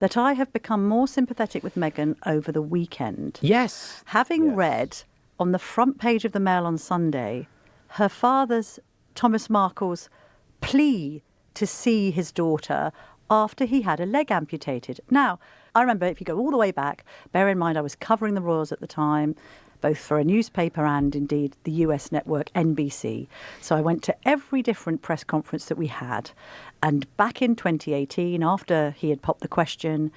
that I have become more sympathetic with Meghan over the weekend. Yes. Having read on the front page of the Mail on Sunday her father's, Thomas Markle's, plea to see his daughter after he had a leg amputated. Now, I remember, if you go all the way back, bear in mind I was covering the royals at the time, both for a newspaper and indeed the US network NBC. So I went to every different press conference that we had. And back in 2018, after he had popped the question,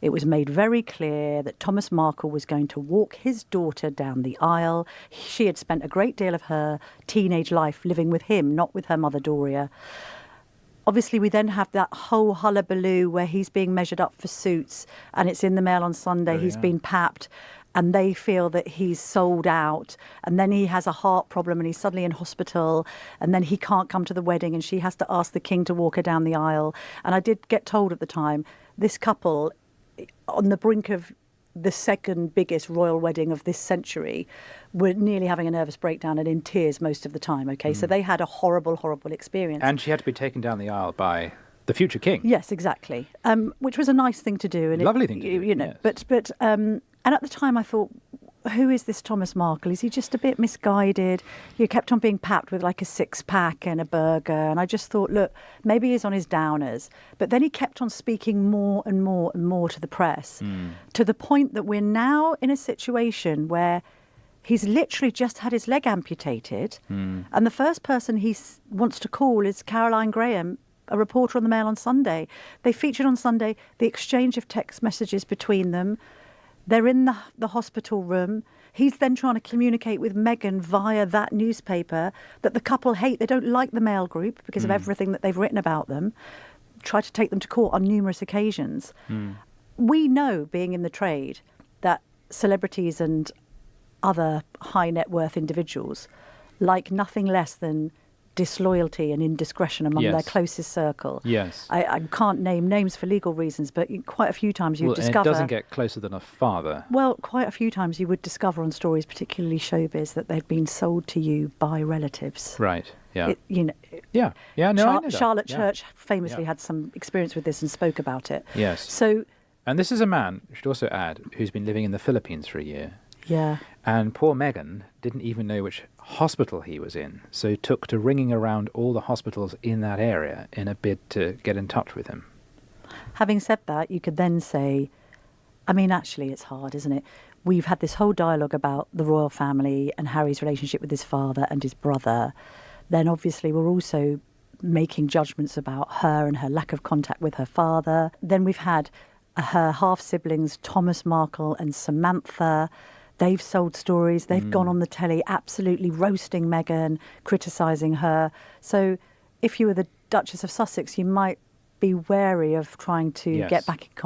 it was made very clear that Thomas Markle was going to walk his daughter down the aisle. She had spent a great deal of her teenage life living with him, not with her mother Doria. Obviously, we then have that whole hullabaloo where he's being measured up for suits, and it's in the Mail on Sunday. He's been papped, and they feel that he's sold out. And then he has a heart problem, and he's suddenly in hospital, and then he can't come to the wedding, and she has to ask the king to walk her down the aisle. And I did get told at the time, this couple, on the brink of the second biggest royal wedding of this century, were nearly having a nervous breakdown and in tears most of the time. Okay, so they had a horrible, horrible experience. And she had to be taken down the aisle by the future king. Yes, exactly. Which was a nice thing to do. And lovely thing to do. You know, yes. but and at the time I thought, who is this Thomas Markle? Is he just a bit misguided? He kept on being packed with like a six-pack and a burger. And I just thought, look, maybe he's on his downers. But then he kept on speaking more and more and more to the press, to the point that we're now in a situation where he's literally just had his leg amputated. And the first person he wants to call is Caroline Graham, a reporter on the Mail on Sunday. They featured on Sunday the exchange of text messages between them. They're in the hospital room. He's then trying to communicate with Meghan via that newspaper that the couple hate. They don't like the Mail group because of everything that they've written about them. Try to take them to court on numerous occasions. We know, being in the trade, that celebrities and other high net worth individuals like nothing less than disloyalty and indiscretion among their closest circle. Yes. I can't name names for legal reasons, but quite a few times you discover... And it doesn't get closer than a father. Well, quite a few times you would discover on stories, particularly showbiz, that they'd been sold to you by relatives. Right, yeah. You know, yeah, I know that. Charlotte Church famously had some experience with this and spoke about it. Yes. So... And this is a man, I should also add, who's been living in the Philippines for a year. Yeah. And poor Meghan didn't even know which hospital he was in, so took to ringing around all the hospitals in that area in a bid to get in touch with him. Having said that, you could then say, I mean, actually, it's hard, isn't it? We've had this whole dialogue about the royal family and Harry's relationship with his father and his brother. Then obviously we're also making judgments about her and her lack of contact with her father. Then we've had her half-siblings, Thomas Markle and Samantha. They've sold stories. They've gone on the telly absolutely roasting Meghan, criticising her. So if you were the Duchess of Sussex, you might be wary of trying to get back in contact.